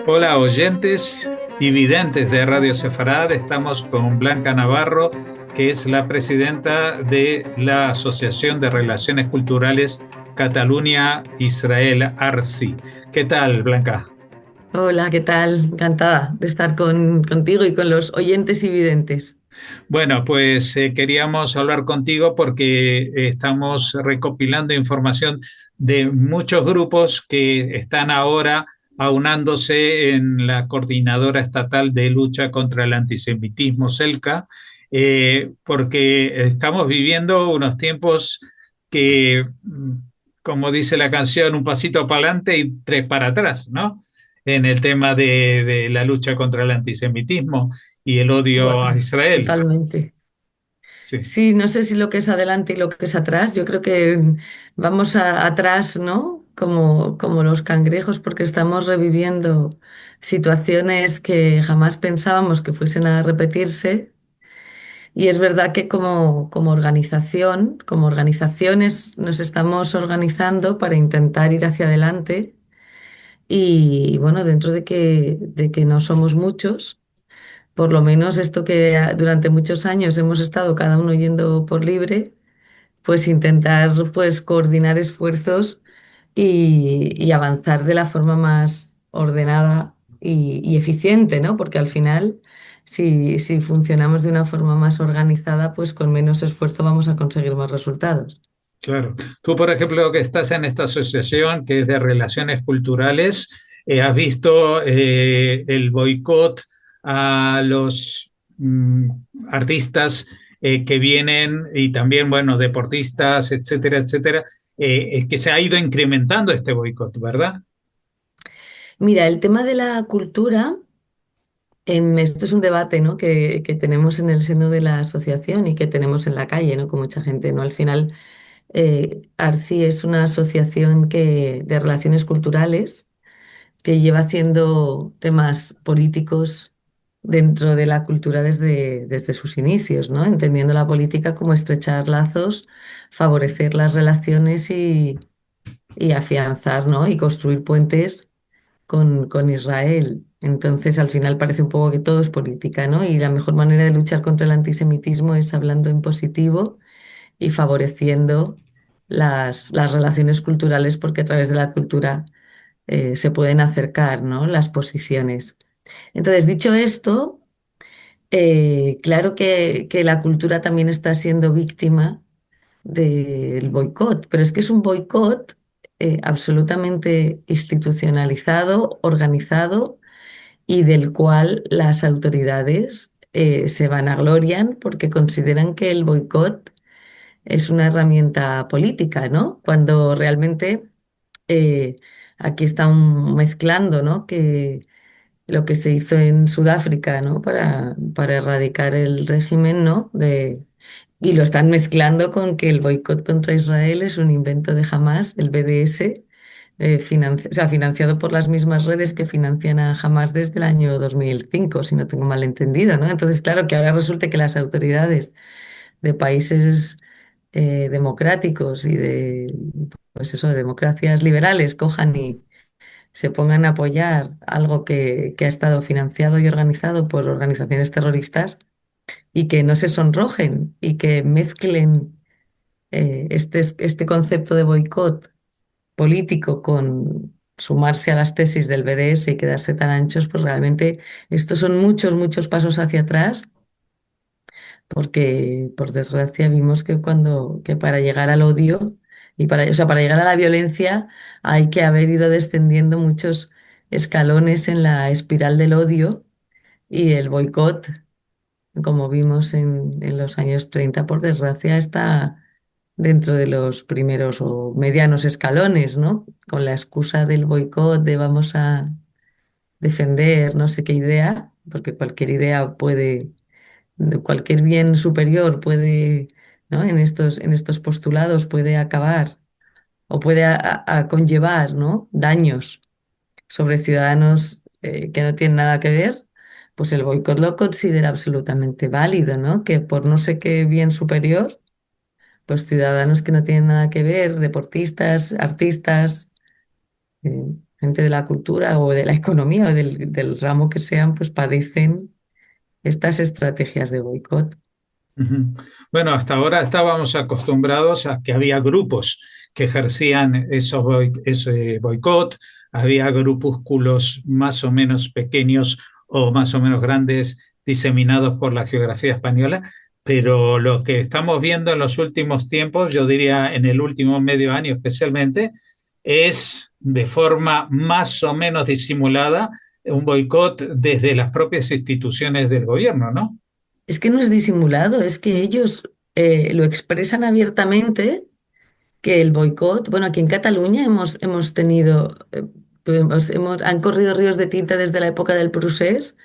Hola oyentes y videntes de Radio Sefarad, estamos con Blanca Navarro, que es la presidenta de la Asociación de Relaciones Culturales Cataluña-Israel, ARSI. ¿Qué tal, Blanca? Hola, ¿qué tal? Encantada de estar contigo y con los oyentes y videntes. Bueno, pues queríamos hablar contigo porque estamos recopilando información de muchos grupos que están ahora aunándose en la Coordinadora Estatal de Lucha contra el Antisemitismo, CELCA, porque estamos viviendo unos tiempos que, como dice la canción, un pasito para adelante y tres para atrás, ¿no? En el tema de la lucha contra el antisemitismo y el odio a Buah, Israel. totalmente. Sí, Sí, no sé si lo que es adelante y lo que es atrás. Yo creo que vamos atrás, ¿no? Como los cangrejos, porque estamos reviviendo situaciones que jamás pensábamos que fuesen a repetirse. Y es verdad que como organización, como organizaciones, nos estamos organizando para intentar ir hacia adelante. Y bueno, dentro de que no somos muchos, por lo menos esto que durante muchos años hemos estado cada uno yendo por libre, pues intentar pues coordinar esfuerzos y avanzar de la forma más ordenada y eficiente, ¿no? Porque al final, si funcionamos de una forma más organizada, pues con menos esfuerzo vamos a conseguir más resultados. claro. Tú, por ejemplo, que estás en esta asociación que es de relaciones culturales, ¿has visto el boicot a los artistas que vienen y también, bueno, deportistas, etcétera, etcétera? Es que se ha ido incrementando este boicot, ¿verdad? Mira, el tema de la cultura. Esto es un debate, ¿no? que tenemos en el seno de la asociación y que tenemos en la calle, ¿no? Con mucha gente, ¿no? Al final, ARCI es una asociación de relaciones culturales que lleva haciendo temas políticos dentro de la cultura desde sus inicios, ¿no? Entendiendo la política como estrechar lazos, favorecer las relaciones y afianzar, ¿no? Y construir puentes con Israel. Entonces, al final parece un poco que todo es política, ¿no? Y la mejor manera de luchar contra el antisemitismo es hablando en positivo y favoreciendo las relaciones culturales, porque a través de la cultura se pueden acercar, ¿no? Las posiciones. Entonces, dicho esto, claro que la cultura también está siendo víctima del boicot, pero es que es un boicot absolutamente institucionalizado, organizado y del cual las autoridades se vanaglorian porque consideran que el boicot es una herramienta política, ¿no? Cuando realmente eh, aquí están mezclando, ¿no? Que lo que se hizo en Sudáfrica, ¿no? Para erradicar el régimen, ¿no? Y lo están mezclando con que el boicot contra Israel es un invento de Hamas, el BDS, o sea, financiado por las mismas redes que financian a Hamas desde el año 2005, si no tengo mal entendido, ¿no? Entonces, claro, que ahora resulte que las autoridades de países democráticos y pues eso, de democracias liberales cojan y se pongan a apoyar algo que ha estado financiado y organizado por organizaciones terroristas y que no se sonrojen y que mezclen este concepto de boicot político con sumarse a las tesis del BDS y quedarse tan anchos, pues realmente estos son muchos, muchos pasos hacia atrás, porque por desgracia vimos que para llegar al odio y o sea, para llegar a la violencia hay que haber ido descendiendo muchos escalones en la espiral del odio y el boicot, como vimos en los años 30 por desgracia, está dentro de los primeros o medianos escalones, ¿no? Con la excusa del boicot de vamos a defender no sé qué idea, porque cualquier idea puede, cualquier bien superior puede, ¿no? En estos postulados puede acabar o puede a conllevar, ¿no? Daños sobre ciudadanos que no tienen nada que ver, pues el boicot lo considera absolutamente válido, ¿no? Que por no sé qué bien superior, pues ciudadanos que no tienen nada que ver, deportistas, artistas, gente de la cultura o de la economía o del ramo que sean, pues padecen estas estrategias de boicot. Ujú. Bueno, hasta ahora estábamos acostumbrados a que había grupos que ejercían ese boicot, había grupúsculos más o menos pequeños o más o menos grandes diseminados por la geografía española, pero lo que estamos viendo en los últimos tiempos, yo diría en el último medio año especialmente, es de forma más o menos disimulada un boicot desde las propias instituciones del gobierno, ¿no? Es que no es disimulado, es que ellos lo expresan abiertamente que el boicot, bueno, aquí en Cataluña hemos tenido, han corrido ríos de tinta desde la época del Procés,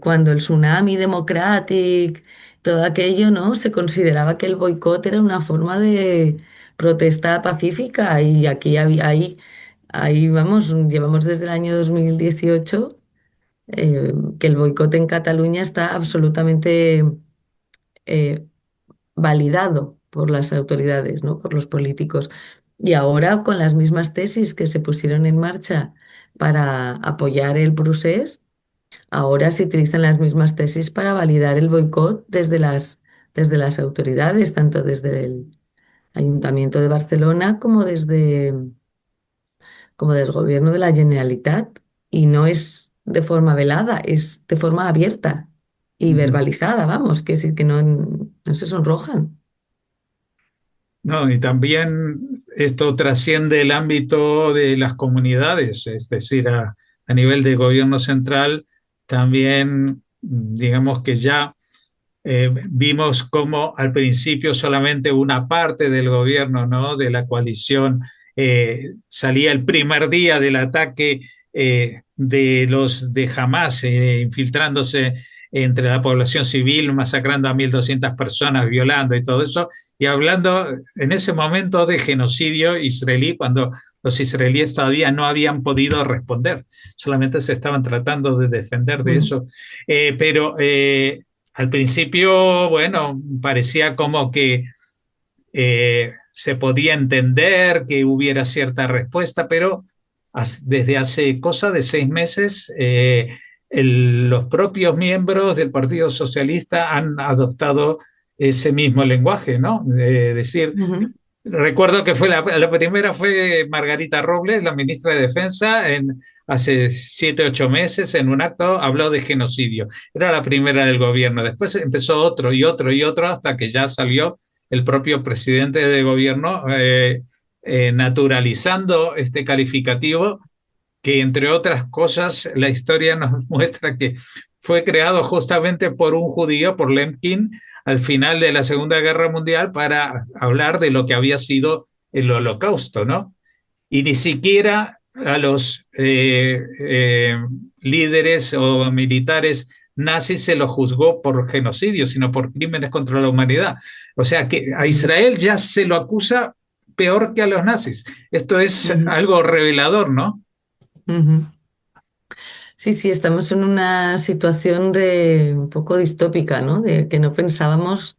cuando el tsunami democrático, todo aquello, ¿no? Se consideraba que el boicot era una forma de protesta pacífica y aquí ahí vamos, llevamos desde el año 2018 que el boicot en Cataluña está absolutamente eh, validado por las autoridades, ¿no? Por los políticos. Y ahora con las mismas tesis que se pusieron en marcha para apoyar el procés, ahora se utilizan las mismas tesis para validar el boicot desde las autoridades, tanto desde el Ayuntamiento de Barcelona como desde el Gobierno de la Generalitat. Y no es de forma velada, es de forma abierta y Ujú. verbalizada, vamos, que decir que no se sonrojan. No, y también esto trasciende el ámbito de las comunidades, es decir, a nivel de gobierno central, también digamos que ya vimos como al principio solamente una parte del gobierno, ¿no? De la coalición, salía el primer día del ataque de los de Hamas, infiltrándose entre la población civil, masacrando a 1.200 personas, violando y todo eso, y hablando en ese momento de genocidio israelí, cuando los israelíes todavía no habían podido responder, solamente se estaban tratando de defender de Mm. eso. Pero al principio, bueno, parecía como que se podía entender que hubiera cierta respuesta, pero desde hace cosa de 6 meses, los propios miembros del Partido Socialista han adoptado ese mismo lenguaje, ¿no? Decir, Ujú. recuerdo que la primera fue Margarita Robles, la ministra de Defensa, hace 7, 8 meses, en un acto habló de genocidio. Era la primera del gobierno. Después empezó otro y otro y otro hasta que ya salió el propio presidente de gobierno naturalizando este calificativo que entre otras cosas la historia nos muestra que fue creado justamente por un judío, por Lemkin, al final de la Segunda Guerra Mundial para hablar de lo que había sido el Holocausto, ¿no? Y ni siquiera a los líderes o militares nazis se los juzgó por genocidio, sino por crímenes contra la humanidad. O sea que a Ujú. Israel ya se lo acusa peor que a los nazis. Esto es Ujú. algo revelador, ¿no? Ujú. Sí, sí, estamos en una situación de un poco distópica, ¿no? De que no pensábamos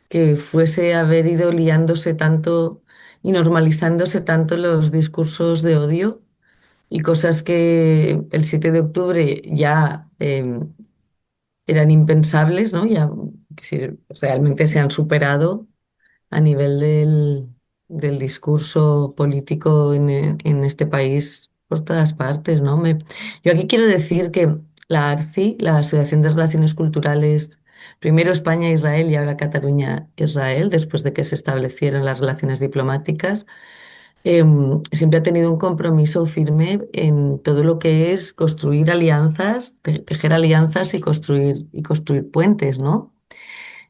que fuese a haber ido liándose tanto y normalizándose tanto los discursos de odio y cosas que el 7 de octubre ya eran impensables, ¿no? Ya que realmente se han superado a nivel del discurso político en este país por todas partes, ¿no? Yo aquí quiero decir que la ARCI, la Asociación de Relaciones Culturales, primero España-Israel y ahora Cataluña-Israel, después de que se establecieron las relaciones diplomáticas, siempre ha tenido un compromiso firme en todo lo que es construir alianzas, tejer alianzas y construir puentes, ¿no?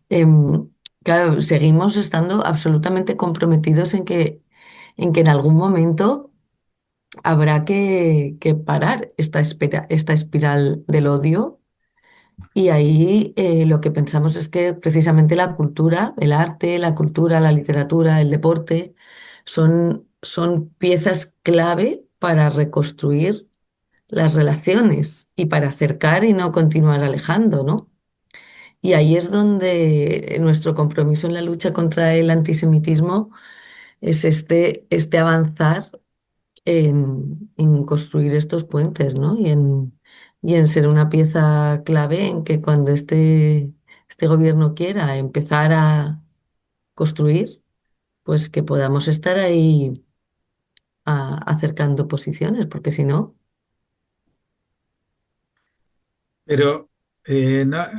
Em, claro, seguimos estando absolutamente comprometidos en que en algún momento habrá que parar esta espiral del odio. Y ahí lo que pensamos es que precisamente la cultura, el arte, la cultura, la literatura, el deporte son piezas clave para reconstruir las relaciones y para acercar y no continuar alejando, ¿no? Y ahí es donde nuestro compromiso en la lucha contra el antisemitismo es este avanzar en construir estos puentes, ¿no? Y en ser una pieza clave en que cuando este gobierno quiera empezar a construir, pues que podamos estar ahí acercando posiciones, porque si no, Pero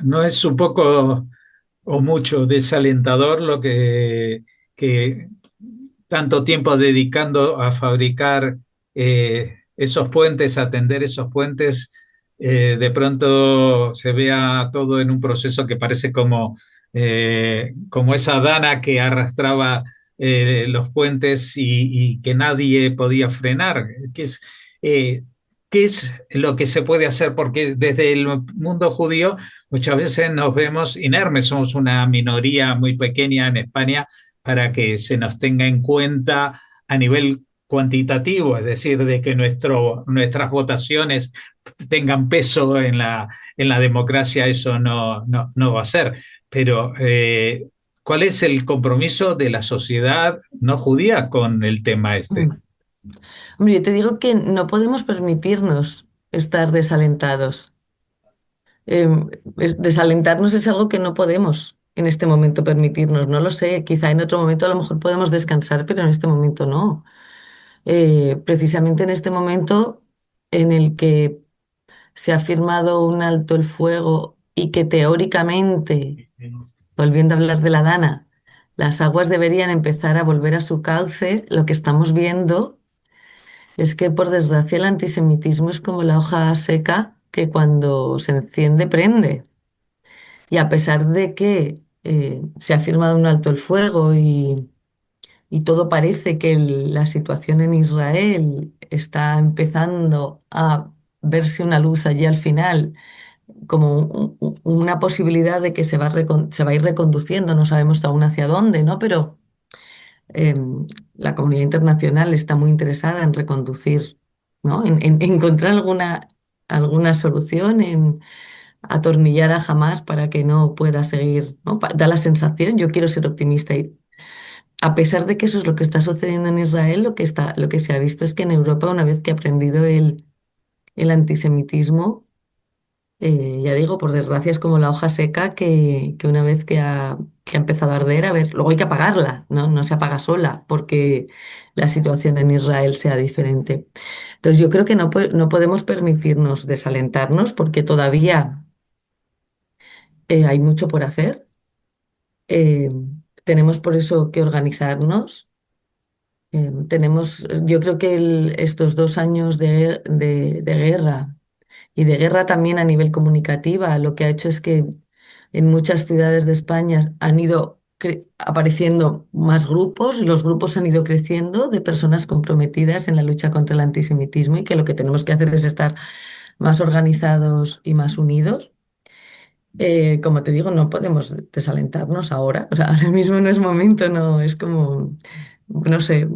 no es un poco o mucho desalentador lo que tanto tiempo dedicando a fabricar esos puentes, a atender esos puentes, de pronto se vea todo en un proceso que parece como esa dana que arrastraba los puentes y que nadie podía frenar. Eh, ¿Qué es lo que se puede hacer? Porque desde el mundo judío muchas veces nos vemos inermes, somos una minoría muy pequeña en España para que se nos tenga en cuenta a nivel cuantitativo, es decir, de que nuestras votaciones tengan peso en la democracia, eso no va a ser. Pero, ¿cuál es el compromiso de la sociedad no judía con el tema este? mm. Hombre, yo te digo que no podemos permitirnos estar desalentados. Desalentarnos es algo que no podemos en este momento permitirnos. No lo sé, quizá en otro momento a lo mejor podemos descansar, pero en este momento no. Precisamente en este momento en el que se ha firmado un alto el fuego y que teóricamente, volviendo a hablar de la Dana, las aguas deberían empezar a volver a su cauce, lo que estamos viendo es que por desgracia el antisemitismo es como la hoja seca que cuando se enciende prende. Y a pesar de que se ha firmado un alto el fuego y todo parece que la situación en Israel está empezando a verse una luz allí al final, como una posibilidad de que se va a ir reconduciendo, no sabemos aún hacia dónde, ¿no? Pero la comunidad internacional está muy interesada en reconducir, ¿no? En encontrar alguna solución, en atornillar a Hamas para que no pueda seguir, ¿no? Da la sensación, yo quiero ser optimista y a pesar de que eso es lo que está sucediendo en Israel, lo que se ha visto es que en Europa, una vez que ha aprendido el antisemitismo, ya digo, por desgracia es como la hoja seca que una vez que ha empezado a arder, a ver, luego hay que apagarla, ¿no? No se apaga sola porque la situación en Israel sea diferente. Entonces yo creo que no podemos permitirnos desalentarnos porque todavía hay mucho por hacer. Eh, Tenemos por eso que organizarnos. Yo creo que estos 2 años de guerra y de guerra también a nivel comunicativa, lo que ha hecho es que en muchas ciudades de España han ido apareciendo más grupos y los grupos han ido creciendo de personas comprometidas en la lucha contra el antisemitismo y que lo que tenemos que hacer es estar más organizados y más unidos. Como te digo, no podemos desalentarnos ahora. O sea, ahora mismo no es momento, no, es como, no sé,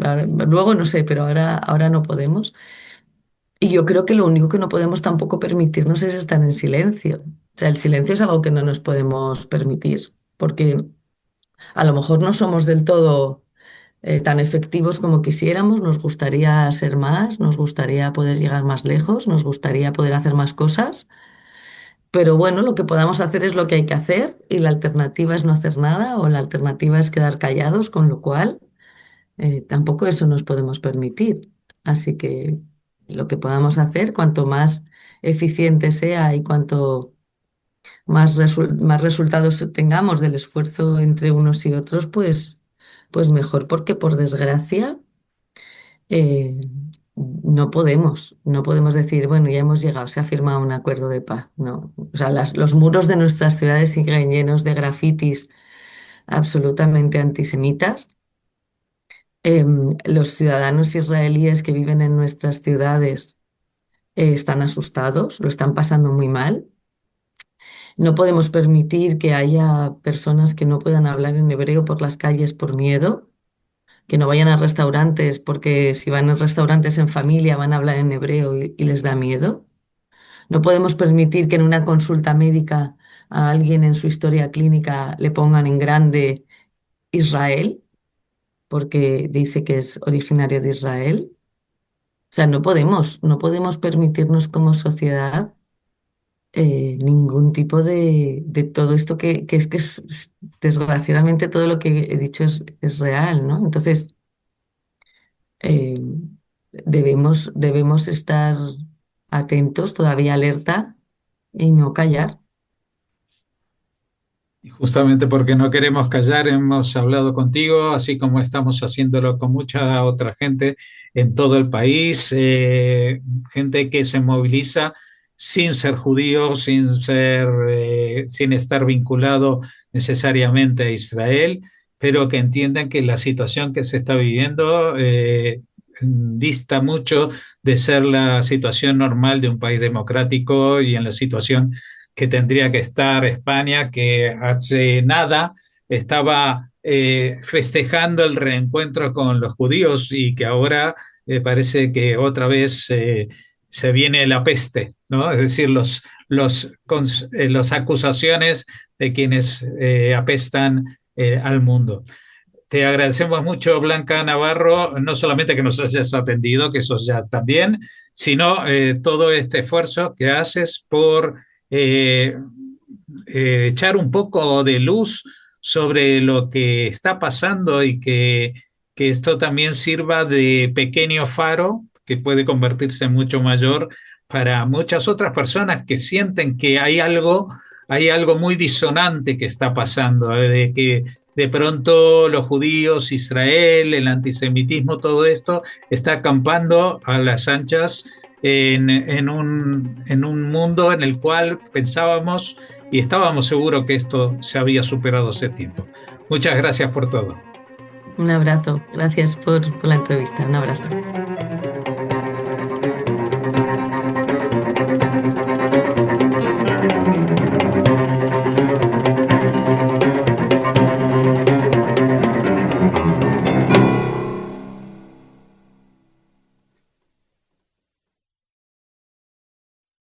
luego no sé, pero ahora no podemos. Y yo creo que lo único que no podemos tampoco permitirnos es estar en silencio. O sea, el silencio es algo que no nos podemos permitir, porque a lo mejor no somos del todo tan efectivos como quisiéramos, nos gustaría ser más, nos gustaría poder llegar más lejos, nos gustaría poder hacer más cosas. Pero bueno, lo que podamos hacer es lo que hay que hacer y la alternativa es no hacer nada o la alternativa es quedar callados, con lo cual tampoco eso nos podemos permitir. Así que lo que podamos hacer, cuanto más eficiente sea y cuanto más resultados tengamos del esfuerzo entre unos y otros, pues mejor, porque por desgracia eh, no podemos decir, bueno, ya hemos llegado, se ha firmado un acuerdo de paz. No, o sea, los muros de nuestras ciudades siguen llenos de grafitis absolutamente antisemitas. Los ciudadanos israelíes que viven en nuestras ciudades están asustados, lo están pasando muy mal. No podemos permitir que haya personas que no puedan hablar en hebreo por las calles por miedo. que no vayan a restaurantes, porque si van a restaurantes en familia van a hablar en hebreo y les da miedo. No podemos permitir que en una consulta médica a alguien en su historia clínica le pongan en grande Israel, porque dice que es originario de Israel. O sea, no podemos permitirnos como sociedad ningún tipo de todo esto desgraciadamente todo lo que he dicho es real, ¿no? Entonces, eh, debemos estar atentos, todavía alerta y no callar. Y justamente porque no queremos callar, hemos hablado contigo, así como estamos haciéndolo con mucha otra gente en todo el país, gente que se moviliza sin ser judío, sin estar vinculado necesariamente a Israel, pero que entienden que la situación que se está viviendo dista mucho de ser la situación normal de un país democrático y en la situación que tendría que estar España, que hace nada estaba festejando el reencuentro con los judíos y que ahora parece que otra vez se viene la peste, ¿no? Es decir, las acusaciones de quienes apestan al mundo. Te agradecemos mucho, Blanca Navarro, no solamente que nos hayas atendido, que eso ya está bien, sino todo este esfuerzo que haces por eh, echar un poco de luz sobre lo que está pasando y que esto también sirva de pequeño faro que puede convertirse en mucho mayor para muchas otras personas que sienten que hay algo muy disonante que está pasando, de que de pronto los judíos, Israel, el antisemitismo, todo esto está acampando a las anchas en un mundo en el cual pensábamos y estábamos seguros que esto se había superado hace tiempo. Muchas gracias por todo. Un abrazo. Gracias por la entrevista. Un abrazo.